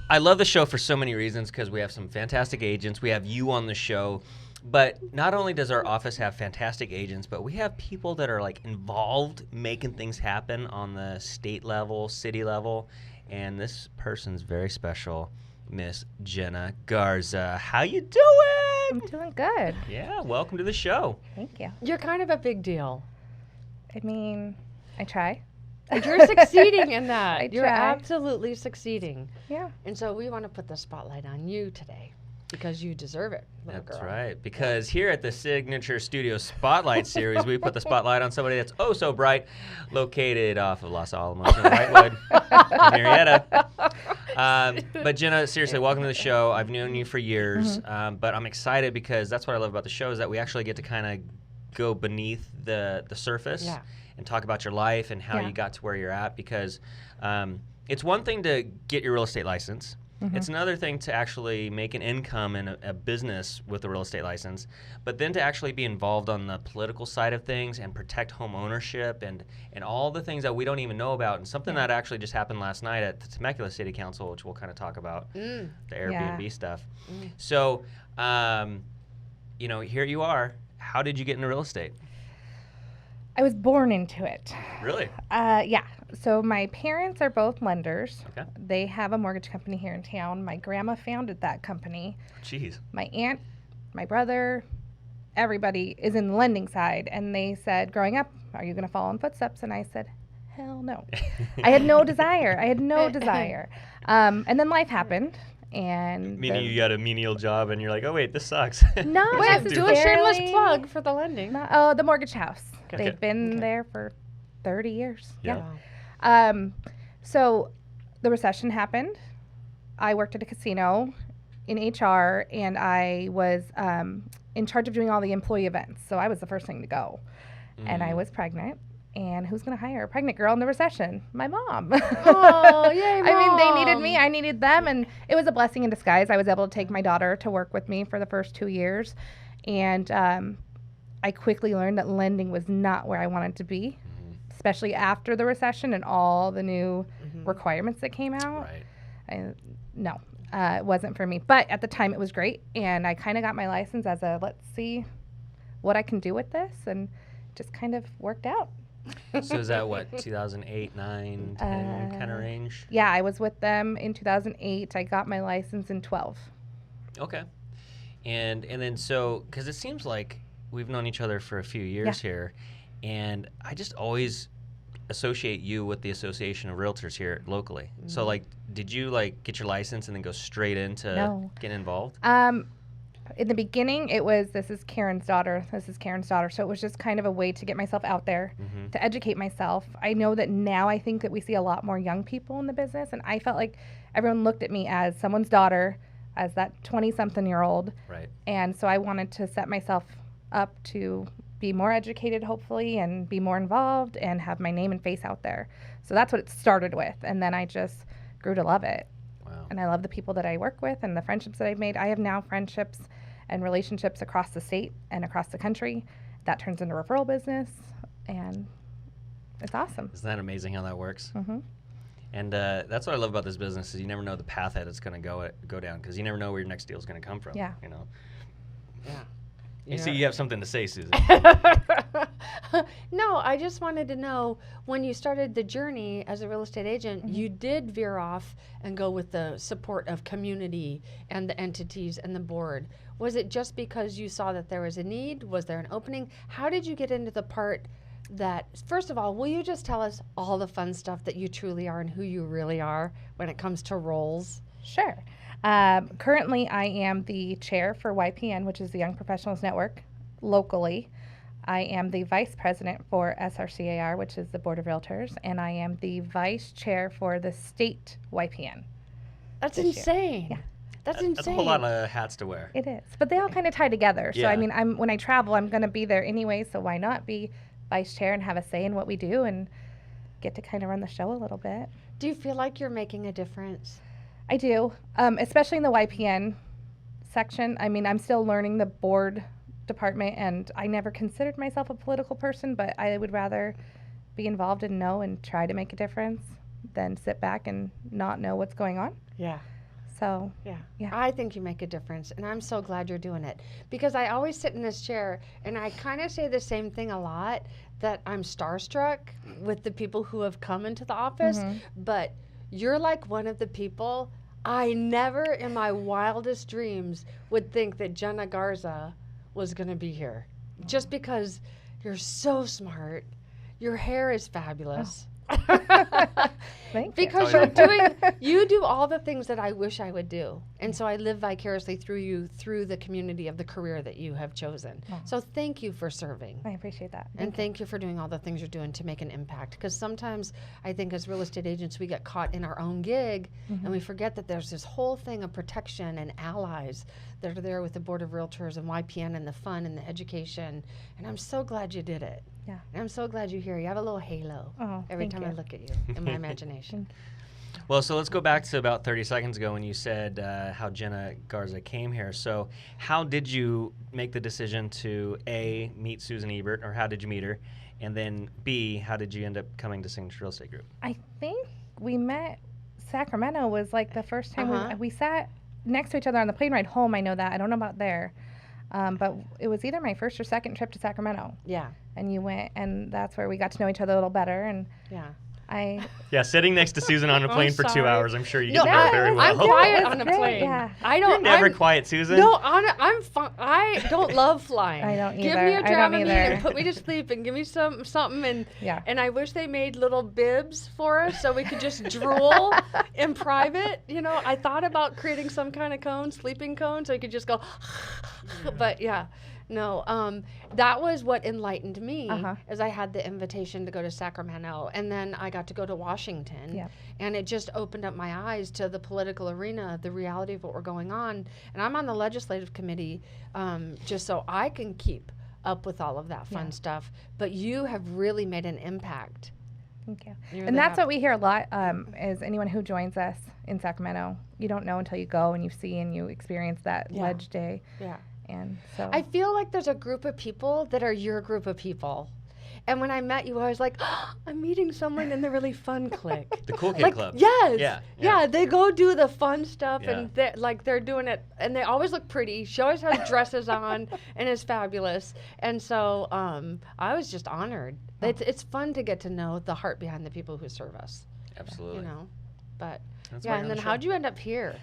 I love the show for so many reasons because we have some fantastic agents. We have you on the show. But not only does our office have fantastic agents, but we have people that are like involved making things happen on the state level, city level. And this person's very special, Miss Jenna Garza. How you doing? I'm doing good. Yeah, welcome to the show. Thank you. You're kind of a big deal. I mean, I try. You're succeeding in that. I You're try. absolutely succeeding. Yeah. And so we want to put the spotlight on you today because you deserve it, little That's girl. right. Because here at the Signature Studio Spotlight Series, we put the spotlight on somebody that's oh so bright, located off of Los Alamos and Whitewood, in Marietta. But Jenna, seriously, welcome to the show. I've known you for years, but I'm excited because that's what I love about the show is that we actually get to kind of go beneath the surface and talk about your life and how you got to where you're at. Because it's one thing to get your real estate license. It's another thing to actually make an income in a business with a real estate license, but then to actually be involved on the political side of things and protect home ownership and all the things that we don't even know about. And something that actually just happened last night at the Temecula City Council, which we'll kind of talk about, the Airbnb stuff. So, here you are. How did you get into real estate? I was born into it. Really? Yeah. So my parents are both lenders. Okay. They have a mortgage company here in town. My grandma founded that company. Jeez. My aunt, my brother, everybody is in the lending side. And they said, growing up, are you going to follow in footsteps? And I said, hell no. I had no desire. And then life happened. And Meaning you got a menial job and you're like, oh, wait, this sucks. not Wait, do a shameless necessarily. plug for the lending. The mortgage house. Okay. They've been there for 30 years. Yeah. Wow. So the recession happened. I worked at a casino in HR, and I was in charge of doing all the employee events. So I was the first thing to go. And I was pregnant. And who's going to hire a pregnant girl in the recession? My mom. Oh, yay, Mom. I mean, they needed me. I needed them. And it was a blessing in disguise. I was able to take my daughter to work with me for the first 2 years. And I quickly learned that lending was not where I wanted to be, especially after the recession and all the new requirements that came out. Right. It wasn't for me. But at the time, it was great. And I kind of got my license as a, let's see what I can do with this. And just kind of worked out. So is that what, 2008, 9, 10 kind of range? Yeah, I was with them in 2008. I got my license in 12. Okay. And then so, because it seems like we've known each other for a few years here, and I just always associate you with the Association of Realtors here locally. So, like, did you, like, get your license and then go straight into getting involved? In the beginning, it was, this is Karen's daughter. So it was just kind of a way to get myself out there, to educate myself. I know that now I think that we see a lot more young people in the business, and I felt like everyone looked at me as someone's daughter, as that 20-something-year-old. Right. And so I wanted to set myself up to be more educated, hopefully, and be more involved and have my name and face out there. So that's what it started with, and then I just grew to love it. Wow. And I love the people that I work with and the friendships that I've made. I have now friendships and relationships across the state and across the country. That turns into referral business, and it's awesome. Isn't that amazing how that works? Mm-hmm. And that's what I love about this business is you never know the path that it's going to go down because you never know where your next deal is going to come from. Yeah. You know. Yeah. You see, you have something to say, Susan. No, I just wanted to know when you started the journey as a real estate agent, you did veer off and go with the support of community and the entities and the board. Was it just because you saw that there was a need? Was there an opening? How did you get into the part that, first of all, will you just tell us all the fun stuff that you truly are and who you really are when it comes to roles? Sure. Currently, I am the chair for YPN, which is the Young Professionals Network, locally. I am the vice president for SRCAR, which is the Board of Realtors, and I am the vice chair for the state YPN. That's this year. insane. Yeah. That's insane. That's a whole lot of hats to wear. It is, but they all kind of tie together. So Yeah. I mean, when I travel, I'm going to be there anyway. So why not be vice chair and have a say in what we do and get to kind of run the show a little bit? Do you feel like you're making a difference? I do, especially in the YPN section. I mean, I'm still learning the board department, and I never considered myself a political person, but I would rather be involved and know and try to make a difference than sit back and not know what's going on. Yeah. So, Yeah. Yeah. I think you make a difference, and I'm so glad you're doing it. Because I always sit in this chair, and I kind of say the same thing a lot, that I'm starstruck with the people who have come into the office, but you're like one of the people I never in my wildest dreams would think that Jenna Garza was going to be here. Just because you're so smart, your hair is fabulous. Thank Because you do all the things that I wish I would do. And so I live vicariously through you, through the community of the career that you have chosen. So thank you for serving. I appreciate that. And thank you for doing all the things you're doing to make an impact. Because sometimes I think as real estate agents, we get caught in our own gig and we forget that there's this whole thing of protection and allies that are there with the Board of Realtors and YPN and the fun and the education. And I'm so glad you did it. Yeah. And I'm so glad you're here. You have a little halo every time I look at you in my imagination. Well, so let's go back to about 30 seconds ago when you said how Jenna Garza came here. So how did you make the decision to, A, meet Susan Ebert, or how did you meet her? And then, B, how did you end up coming to Signature Real Estate Group? I think we met, Sacramento was like the first time we sat next to each other on the plane ride home. I know that. I don't know about there. But it was either my first or second trip to Sacramento. Yeah. And you went, and that's where we got to know each other a little better. And Yeah, sitting next to Susan on a plane for 2 hours, I'm sure you get No, to know very well. I'm quiet on a great, plane. yeah. I don't. You're never I'm, quiet, Susan. No, I'm fine. I don't love flying. I don't Give either. me a I don't Dramamine either. and put me to sleep and give me something and Yeah. and I wish they made little bibs for us so we could just drool in private. You know, I thought about creating some kind of cone, sleeping cone, so you could just go. But yeah. No, that was what enlightened me as I had the invitation to go to Sacramento, and then I got to go to Washington, and it just opened up my eyes to the political arena, the reality of what we're going on. And I'm on the legislative committee just so I can keep up with all of that fun stuff. But you have really made an impact. Thank you. And that's what we hear a lot is anyone who joins us in Sacramento, you don't know until you go and you see and you experience that Ledge Day. Yeah. And so I feel like there's a group of people that are your group of people. And when I met you, I was like, I'm meeting someone in the really fun clique. The Cool Kid Club. Yes. Yeah, they go do the fun stuff and they're doing it. And they always look pretty. She always has dresses on and is fabulous. And so I was just honored. It's fun to get to know the heart behind the people who serve us. Absolutely. You know, but That's and then how'd you end up here?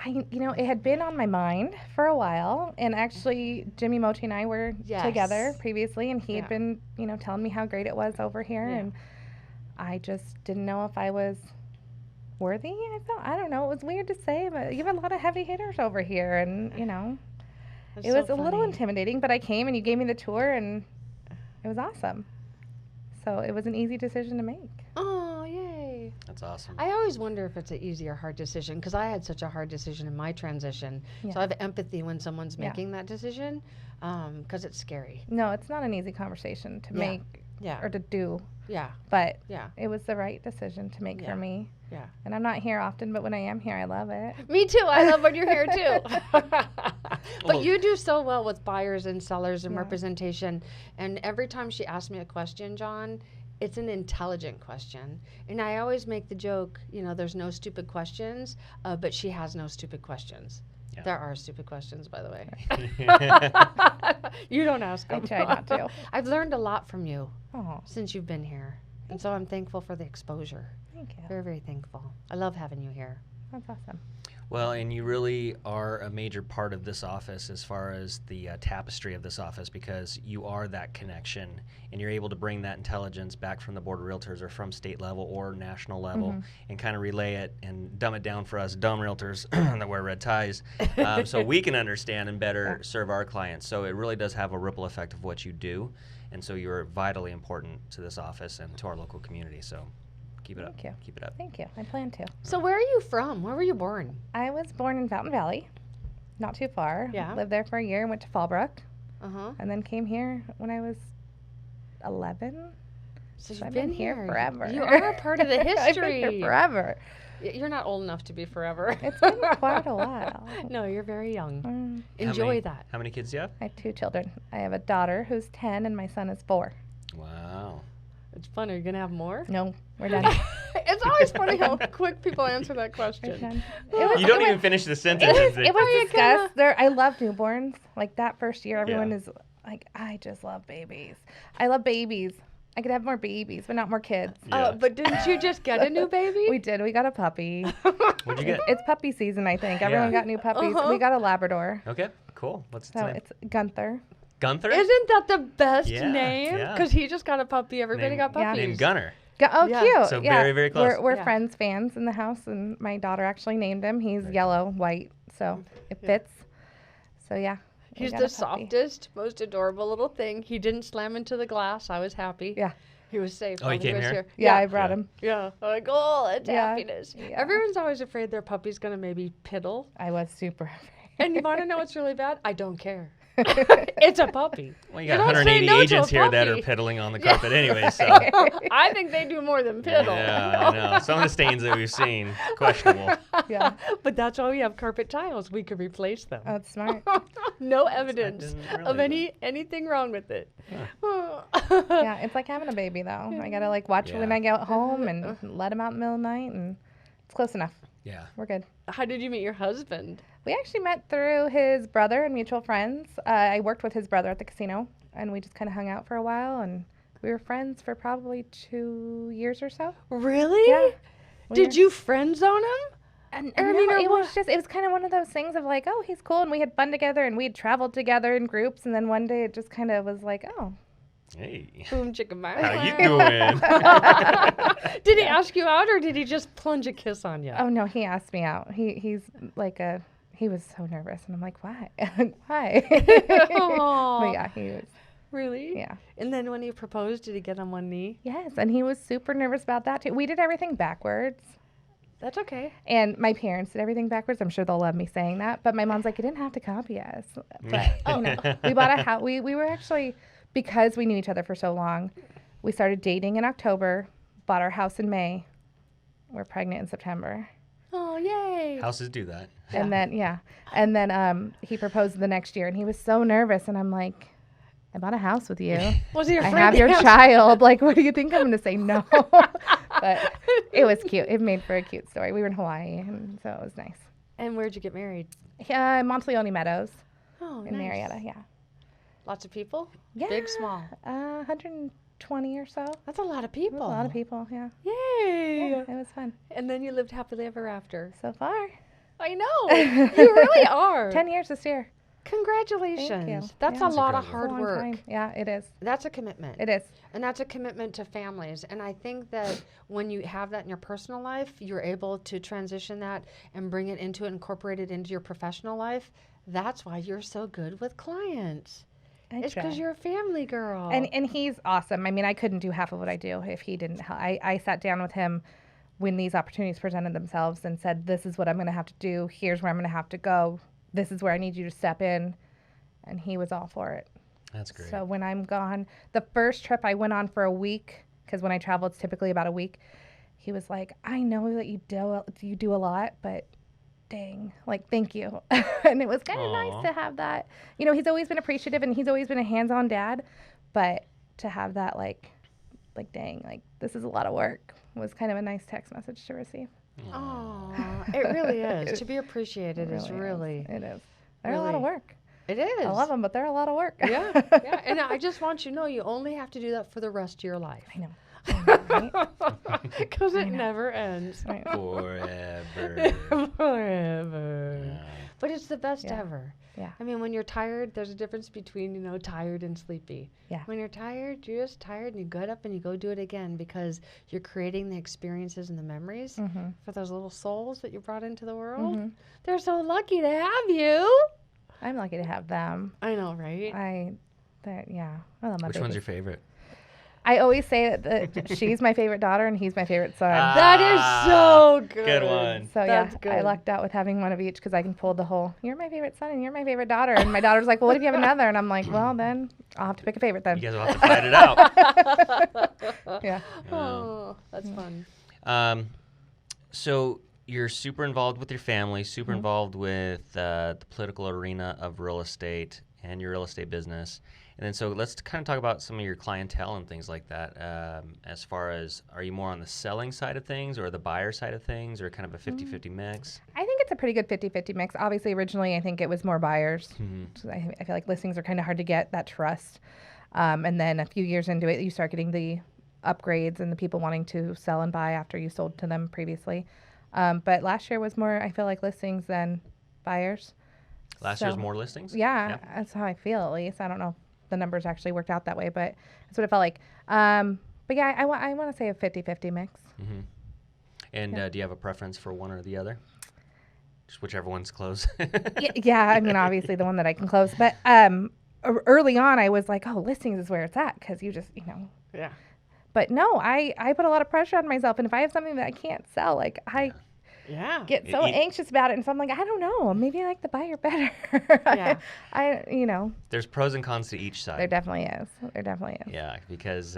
It had been on my mind for a while, and actually Jimmy Mochi and I were together previously, and he had been, telling me how great it was over here, and I just didn't know if I was worthy. I don't know, it was weird to say, but you have a lot of heavy hitters over here, and, it was a little intimidating, but I came and you gave me the tour, and it was awesome. So it was an easy decision to make. Oh, yay. That's awesome. I always wonder if it's an easy or hard decision because I had such a hard decision in my transition. So I have empathy when someone's making that decision because it's scary. No, it's not an easy conversation to make or to do. Yeah. But it was the right decision to make for me. Yeah. And I'm not here often, but when I am here, I love it. Me too. I love when you're here too. But you do so well with buyers and sellers and representation. And every time she asks me a question, John, it's an intelligent question. And I always make the joke, there's no stupid questions, but she has no stupid questions. Yeah. There are stupid questions, by the way. You don't ask them. I try not to. I've learned a lot from you since you've been here. And so I'm thankful for the exposure. Thank you. Very, very thankful. I love having you here. That's awesome. Well, and you really are a major part of this office as far as the tapestry of this office because you are that connection and you're able to bring that intelligence back from the Board of Realtors or from state level or national level and kind of relay it and dumb it down for us dumb realtors that wear red ties so we can understand and better serve our clients. So it really does have a ripple effect of what you do. And so you're vitally important to this office and to our local community. So keep it up. Thank you. Keep it up. Thank you. I plan to. So where are you from? Where were you born? I was born in Fountain Valley, not too far. Yeah. Lived there for a year and went to Fallbrook. Uh-huh. And then came here when I was 11. So I've been here forever. You are a part of the history. I've been here forever. You're not old enough to be forever. It's been quite a while. No, you're very young. Enjoy that. How many kids do you have? I have 2 children. I have a daughter who's 10 and my son is 4. Wow. It's fun. Are you going to have more? No, we're done. It's It's always funny how quick people answer that question. You don't even finish the sentence. It was discussed. I love newborns. Like that first year, everyone is like, I just love babies. I love babies. I could have more babies, but not more kids. Yeah. But didn't you just get a new baby? We did. We got a puppy. What'd you get? It's puppy season, I think. Everyone got new puppies. We got a Labrador. Okay, cool. What's its So name? it's Gunther. Gunther? Isn't that the best Yeah, name? yeah. Because he just got a puppy. Everybody got Yeah. puppies. Named Gunner. Oh, Yeah. cute. So yeah. very, very close. We're Yeah. friends, fans in the house, and my daughter actually named him. He's yellow, white, so it fits. So, yeah. we He's got the a puppy. softest, most adorable little thing. He didn't slam into the glass. I was happy. Yeah. He was safe. Oh, he while came was here? Yeah, I Yeah. brought him. Yeah. I'm like, oh, it's Yeah. happiness. Yeah. Everyone's always afraid their puppy's going to maybe piddle. I was super And you want to know what's really bad? I don't care. It's a puppy. Well, you got You don't say 180 no to a agents here that are puppy. piddling on the carpet anyway, so. I think they do more than piddle. Yeah, I know. Some of the stains that we've seen, questionable. Yeah. But that's why we have carpet tiles. We could replace them. Oh, that's smart. No evidence didn't of realize anything wrong with it. Yeah, it's like having a baby, though. I got to, like, watch when Yeah. I get home and let him out in the middle of the night, and it's close enough. Yeah. We're good. How did you meet your husband? We actually met through his brother and mutual friends. I worked with his brother at the casino, and we just kind of hung out for a while, and we were friends for probably 2 years or so. Really? Yeah. Did you friend zone him? And I no, mean, or it what? was kind of one of those things of like, oh, he's cool, and we had fun together, and we had traveled together in groups, and then one day it just kind of was like, oh. Hey. Boom, chicka, How you doing? Did he ask you out, or did he just plunge a kiss on you? Oh, no, he asked me out. He's like he was so nervous, and I'm like, why? Why? Aw. But yeah, he was, Really? yeah. And then when he proposed, did he get on one knee? Yes, and he was super nervous about that, too. We did everything backwards. That's okay. And my parents did everything backwards. I'm sure they'll love me saying that. But my mom's like, you didn't have to copy us. But, you know, we bought a house. We were actually, because we knew each other for so long, we started dating in October, bought our house in May. We're pregnant in September. Oh, yay. Houses do that. And then, he proposed the next year. And he was so nervous. And I'm like, I bought a house with you. Was he I afraid have to your ask- child. Like, what do you think I'm going to say no? But it was cute. It made for a cute story. We were in Hawaii, and so it was nice. And where'd you get married? Monteleone Meadows Oh, in Marietta, yeah. Lots of people? Yeah. Big, small? 120 or so. That's a lot of It people. was a lot of people, yeah. Yay. Yeah, it was fun. And then you lived happily ever after. So far. I know. You really are. 10 years this year. Congratulations. Thank you. That's Yeah. a lot of incredible. It's a hard long work. time. Yeah, it is. That's a commitment. It is. And that's a commitment to families. And I think that when you have that in your personal life, you're able to transition that and bring it into it, incorporate it into your professional life. That's why you're so good with clients. It's because you're a family girl. And he's awesome. I mean, I couldn't do half of what I do if he didn't help. I sat down with him when these opportunities presented themselves and said, this is what I'm going to have to do. Here's where I'm going to have to go. This is where I need you to step in. And he was all for it. That's great. So when I'm gone, the first trip I went on for a week, because when I travel, it's typically about a week. He was like, I know that you do a lot, but dang, like, thank you. And it was kind of Aw. nice to have that. You know, he's always been appreciative and he's always been a hands-on dad, but to have that, like, dang, like, this is a lot of work was kind of a nice text message to receive. Oh, it really is. To be appreciated is really. It is. They're a lot of really- work. It is. I love them, but they're a lot of work. Yeah, yeah. And I just want you to know you only have to do that for the rest of your life. I know. Right? Because it never ends. Right. Forever. Forever. Yeah. But it's the best Yeah. ever. Yeah. I mean, when you're tired, there's a difference between, tired and sleepy. Yeah. When you're tired, you're just tired and you get up and you go do it again because you're creating the experiences and the memories Mm-hmm. for those little souls that you brought into the world. Mhm. They're so lucky to have you. I'm lucky to have them. I know, right? I love my Which one's babies. your favorite? I always say that she's my favorite daughter and he's my favorite son. That is so good. Good one. So That's yeah, good. I lucked out with having one of each because I can pull the whole, you're my favorite son and you're my favorite daughter. And my daughter's like, well, what if you have another? And I'm like, well, then I'll have to pick a favorite then. You guys will have to fight it out. Yeah. Oh, that's fun. So you're super involved with your family, super involved with the political arena of real estate and your real estate business. And then so let's kind of talk about some of your clientele and things like that. As far as, are you more on the selling side of things or the buyer side of things, or kind of a 50-50 mix? I think it's a pretty good 50-50 mix. Obviously, originally, I think it was more buyers. So I feel like listings are kind of hard to get that trust. And then a few years into it, you start getting the upgrades and the people wanting to sell and buy after you sold to them previously. But last year was more, I feel like, listings than buyers. Last year's more listings? Yeah, that's how I feel, at least. I don't know if the numbers actually worked out that way, but that's what it felt like. But yeah, I want to say a 50-50 mix. Mm-hmm. And do you have a preference for one or the other? Just whichever one's close. Yeah, I mean, obviously the one that I can close. But early on, I was like, oh, listings is where it's at, because you just, Yeah. But no, I put a lot of pressure on myself. And if I have something that I can't sell, like, I get so anxious about it. And so I'm like, I don't know. Maybe I like the buyer better. Yeah. There's pros and cons to each side. There definitely is. Yeah, because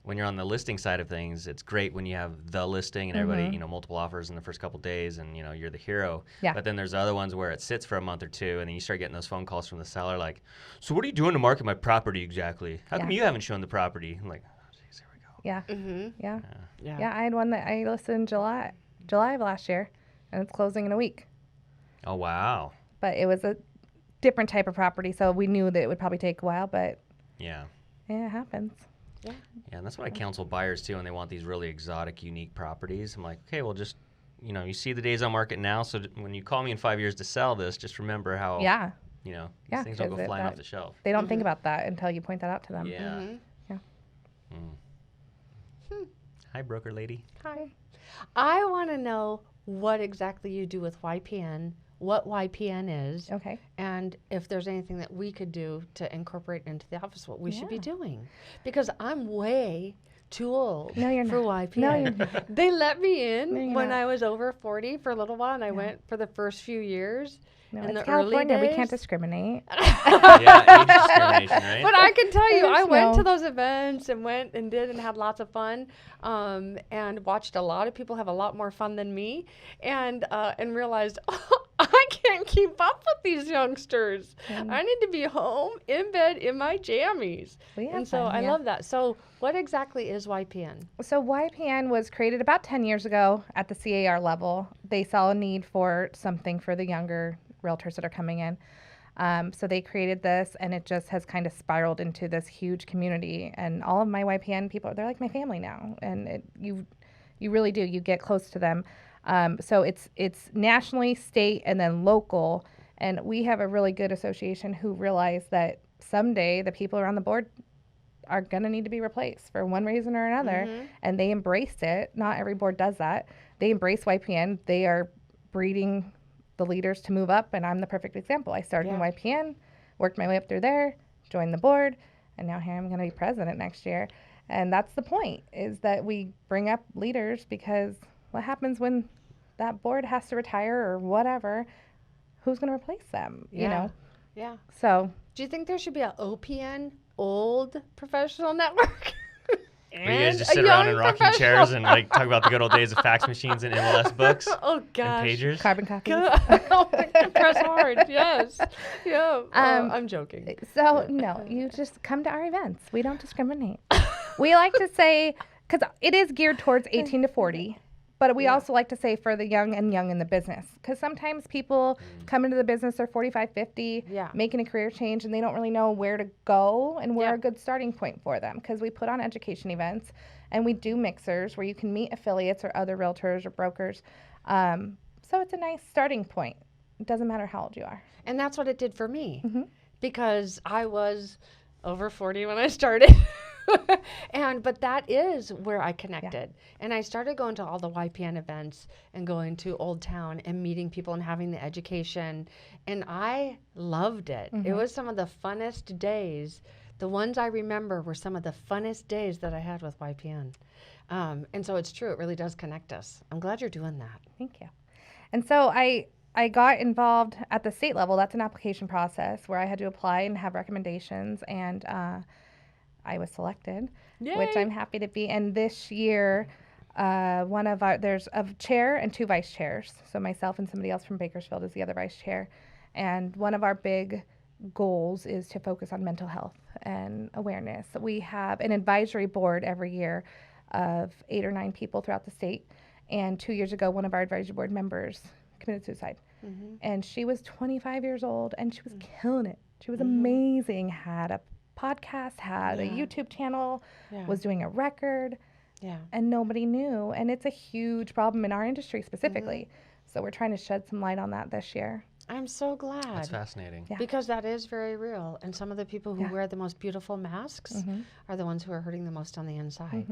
when you're on the listing side of things, it's great when you have the listing and everybody, multiple offers in the first couple days and, you're the hero. Yeah. But then there's other ones where it sits for a month or two and then you start getting those phone calls from the seller like, so what are you doing to market my property exactly? How come you haven't shown the property? I'm like, oh, geez, here we go. Yeah. Mm-hmm. Yeah, I had one that I listed in July of last year, and it's closing in a week. Oh, wow. But it was a different type of property, so we knew that it would probably take a while, but yeah, it happens. Yeah, and that's what I counsel buyers too, and they want these really exotic, unique properties. I'm like, okay, well, just, you see the days on market now, so when you call me in 5 years to sell this, just remember how, these things don't go flying off the shelf. They don't think about that until you point that out to them. Yeah. Mm-hmm. Hi, broker lady. Hi. I want to know what exactly you do with YPN, what YPN is, Okay. and if there's anything that we could do to incorporate into the office, what we should be doing. Because I'm way too old No, you're for not. YPN. No, you're not. They let me in No, you're when not. I was over 40 for a little while, and I went for the first few years. No, in it's the California. early We can't days. discriminate. Yeah, age discrimination, right? But I can tell you, I There's went no- to those events and went and did and had lots of fun, and watched a lot of people have a lot more fun than me, and realized I can't keep up with these youngsters. I need to be home in bed in my jammies. We have And so fun, I yeah. love that. So what exactly is YPN? So YPN was created about 10 years ago at the CAR level. They saw a need for something for the younger realtors that are coming in. So they created this, and it just has kind of spiraled into this huge community. And all of my YPN people, they're like my family now. And you really do. You get close to them. So it's nationally, state, and then local. And we have a really good association who realize that someday the people around the board are going to need to be replaced for one reason or another. And they embraced it. Not every board does that. They embrace YPN. They are breeding the leaders to move up, and I'm the perfect example. I started in YPN, worked my way up through there, joined the board, and now here I'm going to be president next year. And that's the point, is that we bring up leaders, because what happens when that board has to retire or whatever? Who's going to replace them? You know? Yeah. So Do you think there should be an OPN, Old Professional Network? Where you guys just sit around in rocking chairs and like talk about the good old days of fax machines and MLS books Oh gosh. and pagers. carbon copies. Press hard. Yes. Yeah. I'm joking. So no, you just come to our events. We don't discriminate. We like to say, because it is geared towards 18 to 40, but we also like to say for the young and young in the business, because sometimes people come into the business, they're 45, 50, making a career change, and they don't really know where to go and where a good starting point for them, because we put on education events and we do mixers where you can meet affiliates or other realtors or brokers. So it's a nice starting point. It doesn't matter how old you are. And that's what it did for me, Mm-hmm. because I was over 40 when I started. But that is where I connected. And I started going to all the YPN events and going to Old Town and meeting people and having the education. And I loved it. It was some of the funnest days. The ones I remember were some of the funnest days that I had with YPN. And so it's true. It really does connect us. I'm glad you're doing that. Thank you. And so I got involved at the state level. That's an application process where I had to apply and have recommendations, and I was selected, which I'm happy to be. And this year, there's a chair and 2 vice chairs. So myself and somebody else from Bakersfield is the other vice chair. And one of our big goals is to focus on mental health and awareness. We have an advisory board every year of 8 or 9 people throughout the state. And 2 years ago, one of our advisory board members committed suicide. Mm-hmm. And she was 25 years old and she was killing it. She was amazing, had a podcast, had a YouTube channel, was doing a record, and nobody knew. And it's a huge problem in our industry specifically. So we're trying to shed some light on that this year. I'm so glad. That's fascinating. Yeah. Because that is very real. And some of the people who wear the most beautiful masks are the ones who are hurting the most on the inside.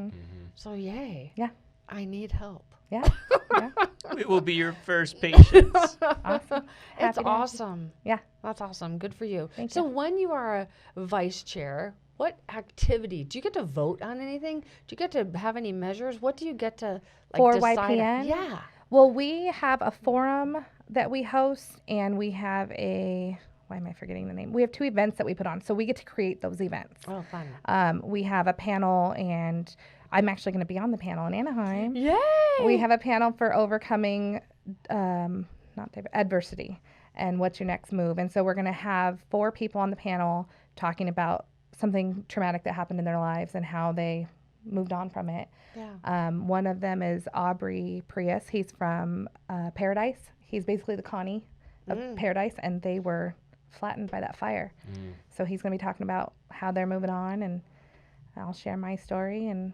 So yay. Yeah. I need help. Yeah. Yeah. We will be your first patients. Awesome. It's Happy to- awesome. Yeah. That's awesome. Good for you. Thank So you. when you are a vice chair, what activity? Do you get to vote on anything? Do you get to have any measures? What do you get to For decide? YPN? Yeah. Well, we have a forum that we host, and we have why am I forgetting the name? We have 2 events that we put on, so we get to create those events. Oh, fun. We have a panel, and I'm actually going to be on the panel in Anaheim. Yay! We have a panel for overcoming adversity and what's your next move. And so we're going to have 4 people on the panel talking about something traumatic that happened in their lives and how they moved on from it. Yeah. One of them is Aubrey Prius. He's from Paradise. He's basically the Connie of Paradise, and they were flattened by that fire. So he's going to be talking about how they're moving on, and I'll share my story. And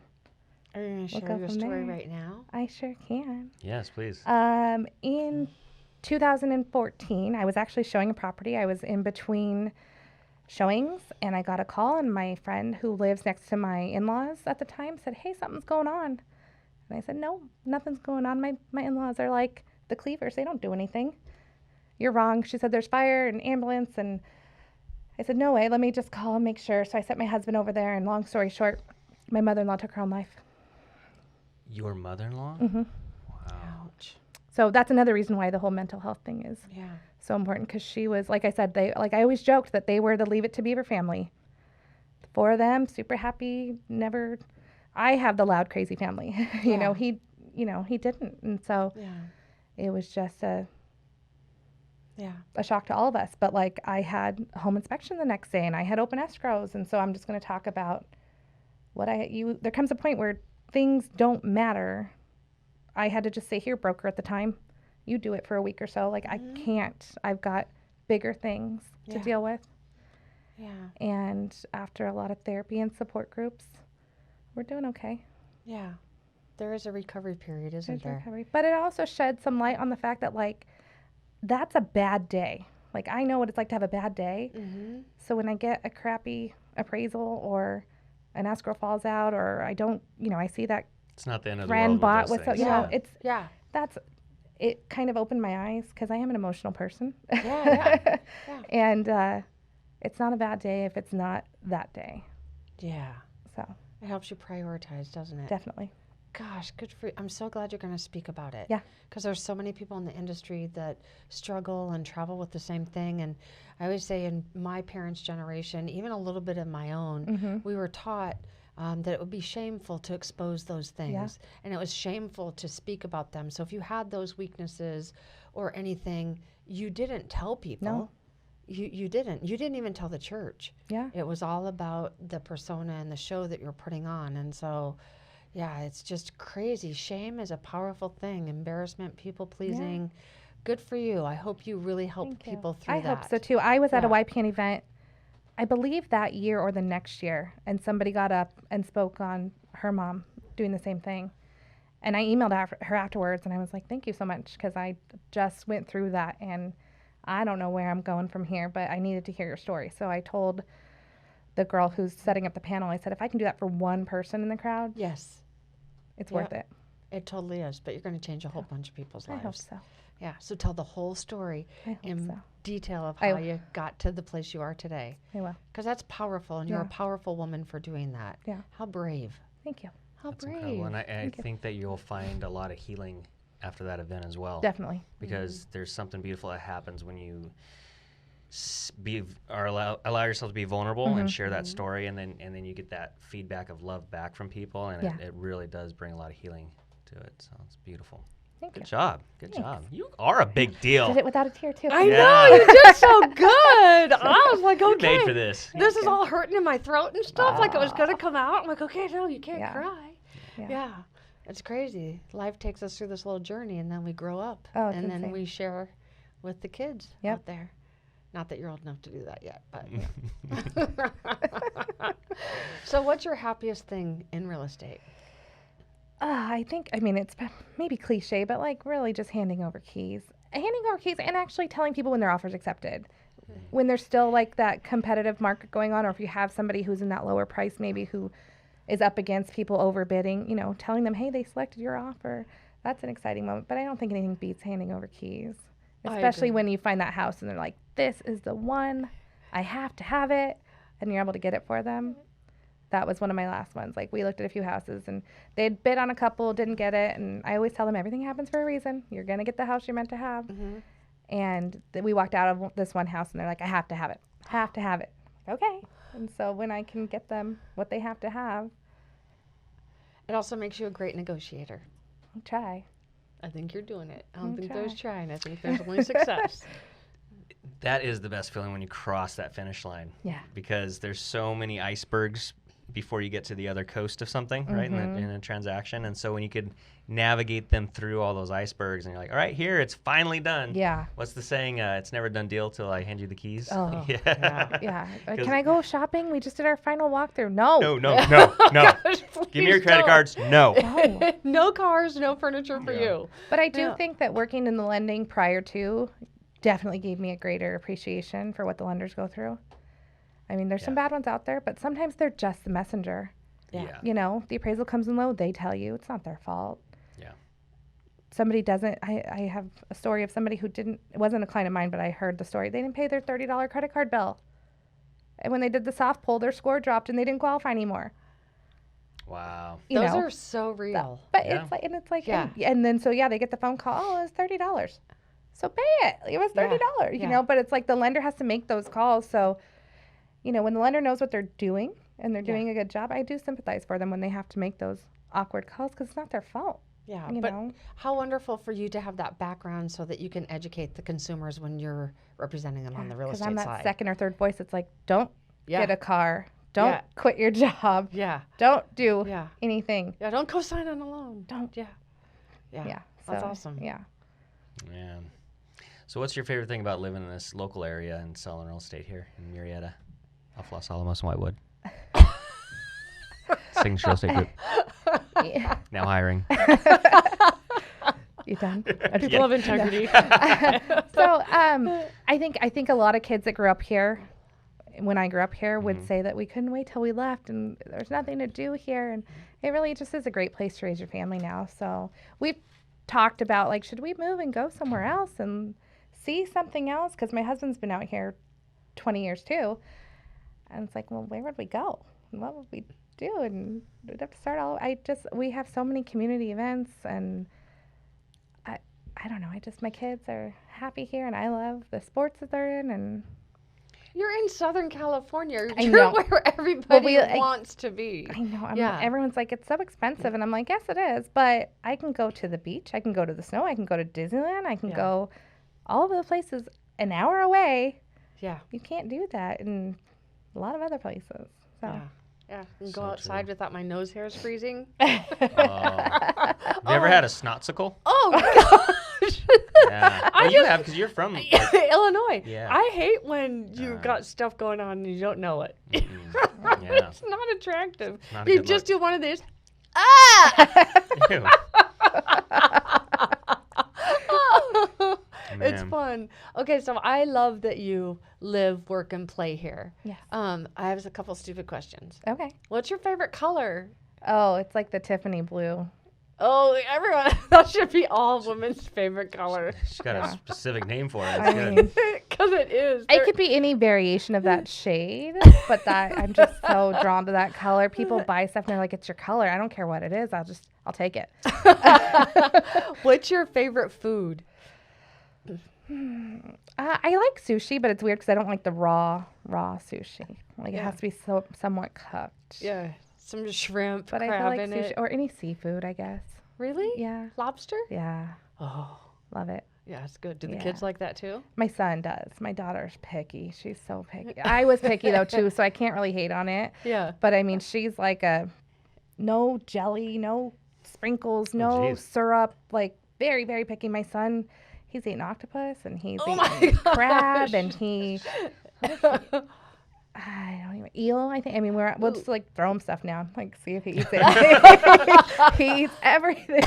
Are you going to We'll share go your from story there. right now? I sure can. Yes, please. In 2014, I was actually showing a property. I was in between showings, and I got a call, and my friend who lives next to my in-laws at the time said, "Hey, something's going on." And I said, "No, nothing's going on. My in-laws are like the Cleavers. They don't do anything." "You're wrong." She said, "There's fire and ambulance." And I said, "No way. Let me just call and make sure." So I sent my husband over there, and long story short, my mother-in-law took her own life. Your mother-in-law? Mm-hmm. Wow. Ouch. So that's another reason why the whole mental health thing is Yeah. so important, because she was, like I said, I always joked that they were the Leave It to Beaver family. The 4 of them, super happy, never. I have the loud, crazy family. He didn't. And so Yeah. it was just a Yeah. shock to all of us. But like, I had a home inspection the next day, and I had open escrows. And so I'm just going to talk about there comes a point where things don't matter. I had to just say, "Here, broker," at the time, "you do it for a week or so." Like, I can't. I've got bigger things to deal with. Yeah. And after a lot of therapy and support groups, we're doing okay. Yeah. There is a recovery period, isn't There's there? recovery. But it also shed some light on the fact that, like, that's a bad day. Like, I know what it's like to have a bad day. Mm-hmm. So when I get a crappy appraisal, or an escrow falls out, or I don't, I see that It's not the end of the friend world bought with with, those things. it kind of opened my eyes, because I am an emotional person. Yeah. And it's not a bad day if it's not that day. Yeah. So It helps you prioritize, doesn't it? definitely. Gosh, good for you. I'm so glad you're going to speak about it. Yeah. Because there's so many people in the industry that struggle and travel with the same thing. And I always say, in my parents' generation, even a little bit of my own, we were taught that it would be shameful to expose those things. And it was shameful to speak about them. So if you had those weaknesses or anything, you didn't tell people. No. You didn't. You didn't even tell the church. Yeah. It was all about the persona and the show that you're putting on. And so, yeah, it's just crazy. Shame is a powerful thing. Embarrassment, people pleasing. Good for you. I hope you really help Thank you. people through I that. hope so too. I was at a Yeah. YPN event, I believe that year or the next year, and somebody got up and spoke on her mom doing the same thing. And I emailed her afterwards, and I was like, "Thank you so much," because I just went through that, and I don't know where I'm going from here, but I needed to hear your story. So I told the girl who's setting up the panel, I said, "If I can do that for one person in the crowd, Yes, it's Yep. worth it." it totally is. But you're going to change a whole bunch of people's I lives. hope so. Yeah, so tell the whole story I hope in so. detail of I how will. you got to the place you are today. I will. Because that's powerful, and you're a Yeah. powerful woman for doing that. Yeah. How brave. Thank you. How That's brave. incredible. And I Thank you. think that you'll find a lot of healing after that event as well. Definitely. Because there's something beautiful that happens when you allow yourself to be vulnerable and share that story, and then you get that feedback of love back from people, and Yeah. it really does bring a lot of healing to it. So it's beautiful. Thank Good you. job. Good Thanks. job. You are a big deal. Did it without a tear too. I Yeah. know, you did so good. I was like, You're okay. made for this. This is all hurting in my throat and stuff. Like it was going to come out. I'm like, okay, no, you can't Yeah. cry. Yeah. Yeah. It's crazy. Life takes us through this little journey and then we grow up. Oh, it's and then insane. we share with the kids Yep. out there. Not that you're old enough to do that yet, but. So what's your happiest thing in real estate? I think, I mean, it's maybe cliche, but like really just handing over keys. Handing over keys and actually telling people when their offer's accepted. When there's still like that competitive market going on, or if you have somebody who's in that lower price, maybe who is up against people overbidding, you know, telling them, hey, they selected your offer. That's an exciting moment. But I don't think anything beats handing over keys. I Especially agree. when you find that house and they're like, this is the one. I have to have it. And you're able to get it for them. That was one of my last ones. Like, we looked at a few houses and they'd bid on a couple, didn't get it. And I always tell them everything happens for a reason. You're going to get the house you're meant to have. Mm-hmm. And we walked out of this one house and they're like, I have to have it. Have to have it. Okay. And so when I can get them what they have to have, It also makes you a great negotiator. I try. I think you're doing it. I don't I'll think try. there's trying. I think there's only success. That is the best feeling when you cross that finish line. Yeah. Because there's so many icebergs before you get to the other coast of something, right, in a transaction. And so when you could navigate them through all those icebergs and you're like, all right, here, it's finally done. Yeah. What's the saying? It's never done deal till I hand you the keys. Oh, yeah. Yeah. 'Cause- Can I go shopping? We just did our final walkthrough. No. No. Gosh, Give me your please credit don't. cards. No. No. No cars, no furniture for Yeah. you. But I do Yeah. think that working in the lending prior to definitely gave me a greater appreciation for what the lenders go through. I mean, there's some Yeah. bad ones out there, but sometimes they're just the messenger. Yeah. You know, the appraisal comes in low, they tell you. It's not their fault. Yeah. Somebody doesn't, I have a story of somebody who didn't, it wasn't a client of mine, but I heard the story. They didn't pay their $30 credit card bill. And when they did the soft pull, their score dropped and they didn't qualify anymore. Wow. You Those know? are so real. But Yeah. it's like, Yeah. and then so yeah, they get the phone call. Oh, it was $30. So pay it. It was $30. Yeah. You know, but it's like the lender has to make those calls. So, you know, when the lender knows what they're doing and they're Yeah. doing a good job, I do sympathize for them when they have to make those awkward calls because it's not their fault. Yeah, You but know. how wonderful for you to have that background so that you can educate the consumers when you're representing them on the real Because estate I'm that side. second or third voice. It's like, don't Yeah. get a car. Don't Yeah. quit your job. Yeah, Don't do yeah, anything. yeah. Don't co-sign on a loan. Don't. Yeah, yeah. Yeah. That's so, awesome. Yeah. Man. So what's your favorite thing about living in this local area and selling real estate here in Marietta, off Los Alamos and Whitewood? Signature Real Estate Group. Yeah. Now hiring. You done? People of integrity. So I think a lot of kids that grew up here, when I grew up here, would say that we couldn't wait till we left and there's nothing to do here, and it really just is a great place to raise your family now. So we've talked about, like, should we move and go somewhere else and see something else, because my husband's been out here 20 years too, and it's like, well, where would we go and what would we do, and we'd have to start all. We have so many community events, and I don't know. My kids are happy here, and I love the sports that they're in. And You're in Southern California. I You're know. where everybody I- wants to be. I know Yeah. everyone's like, it's so expensive, and I'm like, yes, it is. But I can go to the beach. I can go to the snow. I can go to Disneyland. I can Yeah. go all of the places an hour away. Yeah, You can't do that in a lot of other places. So. yeah, yeah. And So go outside true. without my nose hairs freezing. Have you ever had a snotsicle? Oh gosh. Yeah. I Well, you just- have because you're from. Illinois. Yeah. I hate when you Uh. got stuff going on and you don't know it. Yeah. It's not attractive. Not a You good just look. do one of these. Ah! Ew. It's Man. fun. Okay, so I love that you live, work, and play here. Yes. I have a couple stupid questions. Okay. What's your favorite color? Oh, it's like the Tiffany blue. Oh, everyone, that should be all women's favorite color. She's got a specific name for it. I It's good. mean, Because it is. it could be any variation of that shade, but that I'm just so drawn to that color. People buy stuff and they're like, "It's your color." I don't care what it is. I'll take it. What's your favorite food? I like sushi, but it's weird because I don't like the raw sushi. Like, it Yeah. has to be somewhat cooked. Yeah, some shrimp, But I crab feel like in sushi it. or any seafood, I guess. Really? Yeah. Lobster? Yeah. Oh, Love it. yeah, it's good. Do the Yeah. kids like that too? My son does. My daughter's picky. She's so picky. I was picky though too, so I can't really hate on it. Yeah. But I mean, she's like a no jelly, no sprinkles, no geez. syrup, like very, very picky. My son, he's eating octopus and he's Oh my eating crab gosh. and I don't even eel. I think. I mean, we'll just like throw him stuff now, like see if he eats it. He eats everything.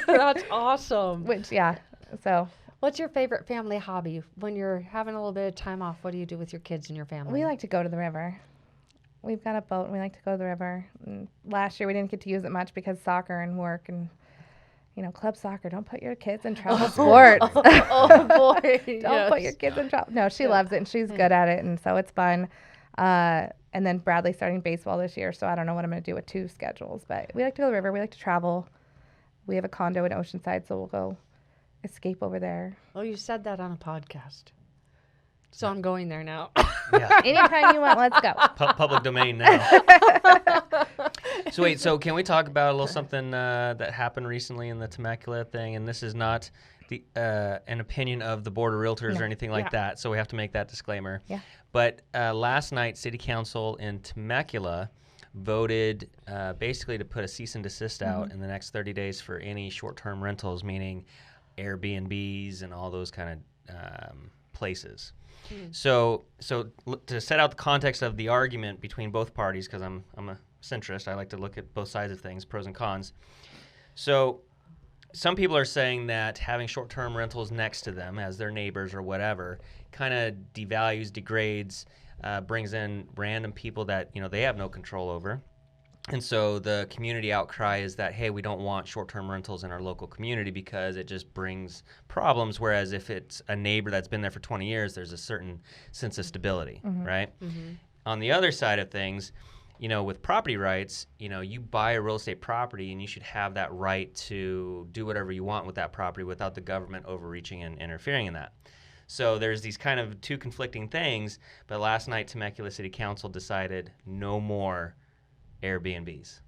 That's awesome. Which yeah. So What's your favorite family hobby? When you're having a little bit of time off, what do you do with your kids and your family? we like to go to the river. We've got a boat and we like to go to the river. And last year we didn't get to use it much because soccer and work and club soccer. Don't put your kids in travel sports. Oh boy. Don't put your kids in trouble. No, she loves it and she's good at it, and so it's fun. And then Bradley's starting baseball this year, so I don't know what I'm going to do with 2 schedules. But we like to go to the river. We like to travel. We have a condo in Oceanside, so we'll go escape over there. Oh, you said that on a podcast. So I'm going there now. Yeah. Anytime you want, let's go. Public domain now. So wait, so can we talk about a little something that happened recently in the Temecula thing? And this is not an opinion of the Board of Realtors or anything like that, so we have to make that disclaimer. Yeah. But last night, City Council in Temecula voted basically to put a cease and desist out in the next 30 days for any short-term rentals, meaning Airbnbs and all those kind of places. So to set out the context of the argument between both parties, because I'm a centrist, I like to look at both sides of things, pros and cons. So some people are saying that having short-term rentals next to them as their neighbors or whatever kind of devalues, degrades, brings in random people that they have no control over. And so the community outcry is that, hey, we don't want short-term rentals in our local community because it just brings problems, whereas if it's a neighbor that's been there for 20 years, there's a certain sense of stability, right? On the other side of things, with property rights, you buy a real estate property and you should have that right to do whatever you want with that property without the government overreaching and interfering in that. So there's these kind of 2 conflicting things, but last night Temecula City Council decided no more Airbnbs.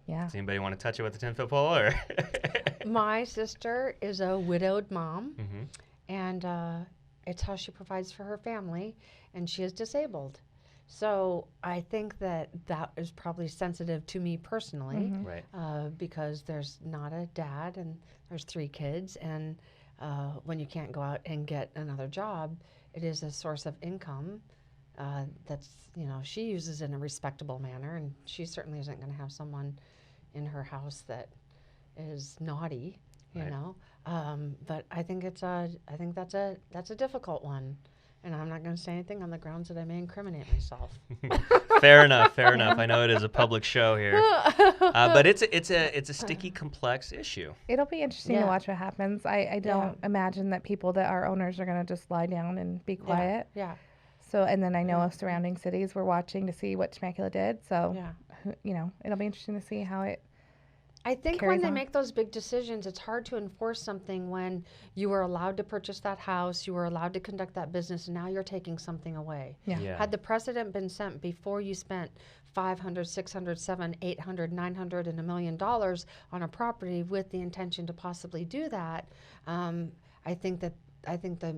Yeah. Does anybody want to touch it with a 10-foot pole? Or My sister is a widowed mom, Mhm. and it's how she provides for her family, and she is disabled. So I think that is probably sensitive to me personally, Right. because there's not a dad and there's 3 kids, and when you can't go out and get another job, it is a source of income that's, she uses in a respectable manner, and she certainly isn't going to have someone in her house that is naughty, you Right. know. But I think that's a difficult one, and I'm not going to say anything on the grounds that I may incriminate myself. Fair enough. I know it is a public show here, but it's a sticky, complex issue. It'll be interesting Yeah. to watch what happens. I don't imagine that people that are owners are going to just lie down and be quiet. Yeah. So, and then I know surrounding cities were watching to see what Temecula did. So, Yeah. It'll be interesting to see how it. I think when Carries they on. make those big decisions, it's hard to enforce something when you were allowed to purchase that house, you were allowed to conduct that business, and now you're taking something away. Yeah. Had the precedent been sent before you spent $500, $600, $700, $800, $900, and $1 million on a property with the intention to possibly do that, I think there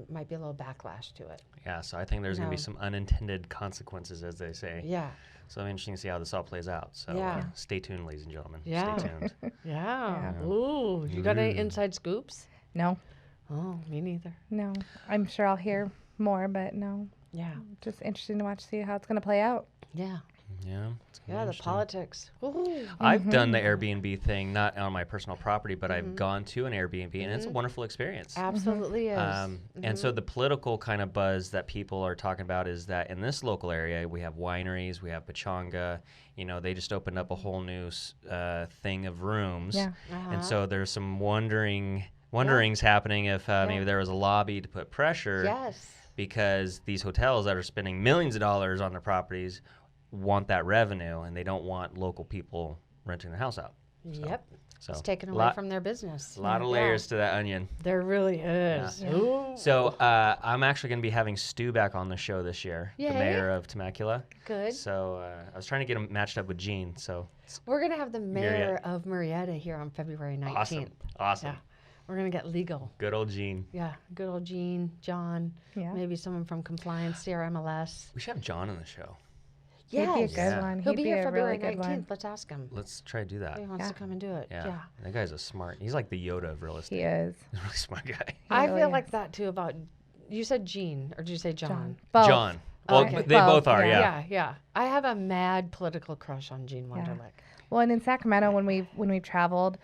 might be a little backlash to it. Yeah, so I think there's going to be some unintended consequences, as they say. Yeah. So I'm interesting to see how this all plays out. So stay tuned, ladies and gentlemen. Yeah. Stay tuned. Yeah. Ooh, you got any inside scoops? No, Oh, me neither. no. I'm sure I'll hear more, but no. Yeah. Just interesting to watch, see how it's going to play out. Yeah. Yeah. It's gonna be Yeah, the interesting. politics. Ooh. I've done the Airbnb thing, not on my personal property, but I've gone to an Airbnb, and it's a wonderful experience. Absolutely is. And so the political kind of buzz that people are talking about is that in this local area, we have wineries, we have Pachanga. They just opened up a whole new thing of rooms. Yeah. And so there's some wonderings happening if maybe there was a lobby to put pressure. Yes. Because these hotels that are spending millions of dollars on their properties want that revenue, and they don't want local people renting the house out. Yep. So It's taken away from their business. a lot of layers to that onion. There really is. Yeah. Ooh. So I'm actually going to be having Stu back on the show this year, Yay. the mayor of Temecula. Good. So I was trying to get him matched up with Gene. So We're going to have the mayor Marietta. of Marietta here on February 19th. awesome. Yeah. We're going to get legal. Good old Gene. Yeah, good old Gene, John, Yeah. maybe someone from compliance, CRMLS. We should have John on the show. He'd be a Yes. good Yeah. one. He'll He'd be be here a February really good 19th. one. Let's ask him. Let's try to do that. He wants to come and do it. Yeah. That guy's he's like the Yoda of real estate. He is. He's a really smart guy. I really feel is. like that too about, you said Gene, or did you say John? Both. John. Well, Okay. they both are, yeah. Yeah. I have a mad political crush on Gene Wunderlich. Well, and in Sacramento, when we've traveled,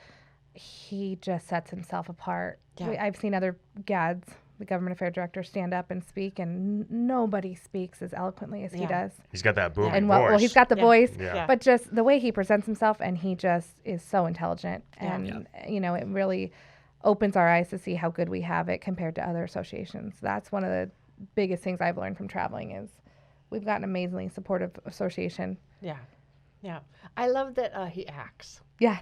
he just sets himself apart. Yeah. I've seen other GADs, the government affairs director, stand up and speak, and nobody speaks as eloquently as he Yeah. does. He's got that booming And voice. well, he's got the Yeah. voice, Yeah. but just the way he presents himself, and he just is so intelligent, Yeah. and it really opens our eyes to see how good we have it compared to other associations. That's one of the biggest things I've learned from traveling is we've got an amazingly supportive association. Yeah. I love that he acts. Yeah.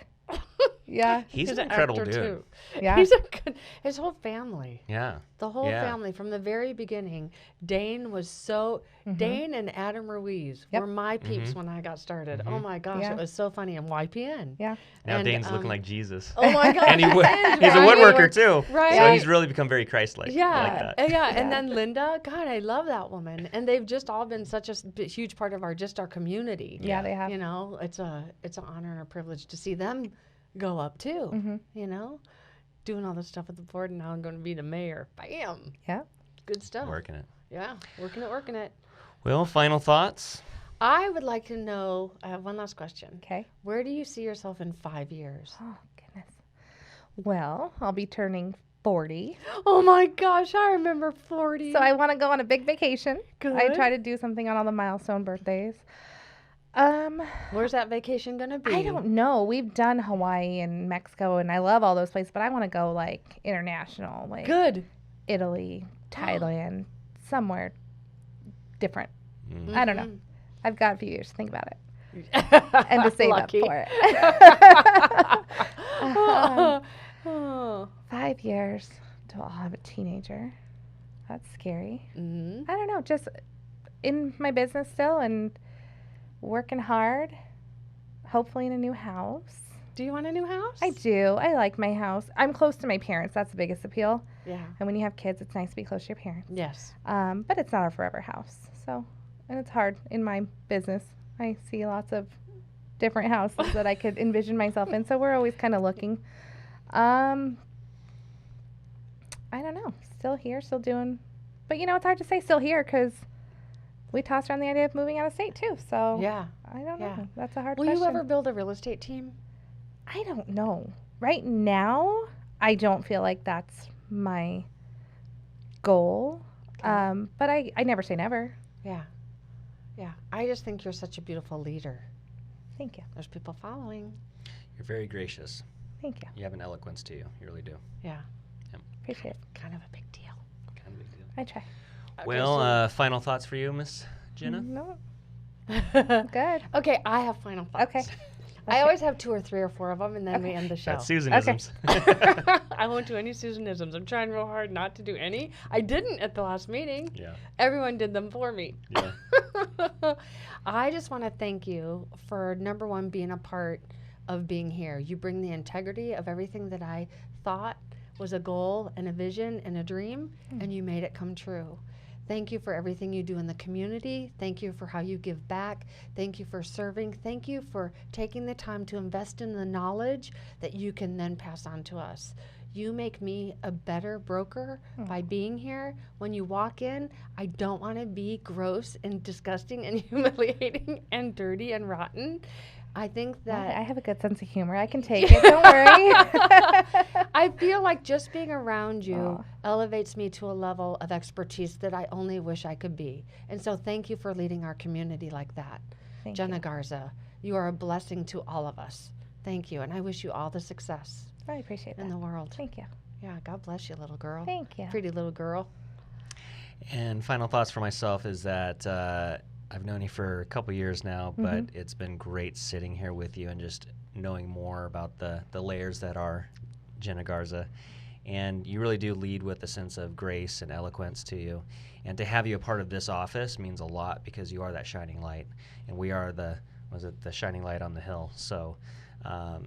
Yeah. He's an incredible actor, dude. too. Yeah. He's a good, his whole family. Yeah. The whole Yeah. family from the very beginning. Dane was so Dane and Adam Ruiz Yep. were my peeps when I got started. Oh my gosh, Yeah. it was so funny. And YPN. Yeah. Now And, Dane's looking like Jesus. Oh my gosh. And he's a right. woodworker too. Right. So he's really become very Christ-like. Yeah, I like that. yeah, and then Linda, God, I love that woman, and they've just all been such a huge part of our community. Yeah, they have. You know, it's an honor and a privilege to see them go up too. Mm-hmm. You know, doing all this stuff with the board, and now I'm going to be the mayor. Bam. Yeah. Good stuff. Working it. Yeah, working it. Well, final thoughts? I would like to know. I have one last question. Okay. Where do you see yourself in 5 years? Oh, goodness. Well, I'll be turning 40. Oh my gosh, I remember 40. So I want to go on a big vacation. I Good. try to do something on all the milestone birthdays. Where's that vacation going to be? I don't know. We've done Hawaii and Mexico, and I love all those places, but I want to go like international, like Good. Italy, Thailand, somewhere different. Mm. I don't know. I've got a few years to think about it And and to save Lucky. up for it. Oh. 5 years till I'll have a teenager. That's scary. Mhm. I don't know. Just in my business still and working hard. Hopefully in a new house. Do you want a new house? I do. I like my house. I'm close to my parents. That's the biggest appeal. Yeah. And when you have kids, it's nice to be close to your parents. Yes. But it's not a forever house. So, and it's hard in my business. I see lots of different houses that I could envision myself in. So we're always kind of looking. I don't know. Still here, still doing. But it's hard to say still here because we tossed around the idea of moving out of state too. So Yeah. I don't Yeah. know. That's a hard Will question. you ever build a real estate team? I don't know. Right now, I don't feel like that's my goal. Okay. But I never say never. Yeah. Yeah. I just think you're such a beautiful leader. Thank you. There's people following. You're very gracious. Thank you. You have an eloquence to you. You really do. Yeah. Appreciate it. Kind of a big deal. Kind of a big deal. I try. Well, final thoughts for you, Miss Jenna? No, so, good. okay, I have final thoughts. Okay. I always have 2 or 3 or 4 of them, and then we end the show. That's Susanisms. I won't do any Susanisms. I'm trying real hard not to do any. I didn't at the last meeting. Yeah. Everyone did them for me. Yeah. I just want to thank you for, number one, being a part of being here. You bring the integrity of everything that I thought was a goal and a vision and a dream, and you made it come true. Thank you for everything you do in the community. Thank you for how you give back. Thank you for serving. Thank you for taking the time to invest in the knowledge that you can then pass on to us. You make me a better broker by being here. When you walk in, I don't want to be gross and disgusting and humiliating and dirty and rotten. I think that I have a good sense of humor. I can take it. Don't worry. I feel like just being around you Aw. elevates me to a level of expertise that I only wish I could be. And so thank you for leading our community like that. Thank Jenna you. Garza, you are a blessing to all of us. Thank you. And I wish you all the success I appreciate in that. the world. Thank you. Yeah, God bless you, little girl. Thank you. Pretty little girl. And final thoughts for myself is that I've known you for a couple years now, but it's been great sitting here with you and just knowing more about the layers that are Jenna Garza. And you really do lead with a sense of grace and eloquence to you. And to have you a part of this office means a lot because you are that shining light. And we are the shining light on the hill. So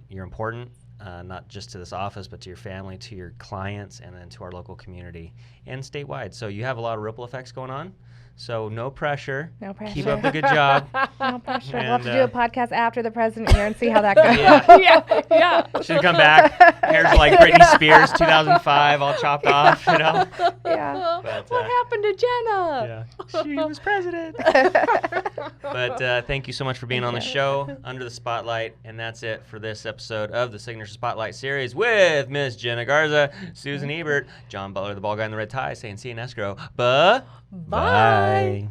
you're important. not just to this office, but to your family, to your clients, and then to our local community and statewide. So you have a lot of ripple effects going on. So no pressure. No pressure. Keep up the good job. No pressure. And, We'll have to do a podcast after the president here and see how that goes. Yeah. Yeah. Should come back. Hair's like Britney Spears, 2005, all chopped off, you know? Yeah. But, What happened to Jenna? Yeah. She was president. But thank you so much for being on the show, Under the Spotlight. And that's it for this episode of the Signature Spotlight series with Miss Jenna Garza, Susan Ebert, John Butler, the ball guy in the red tie, saying see you in escrow. Bye. Bye. Bye.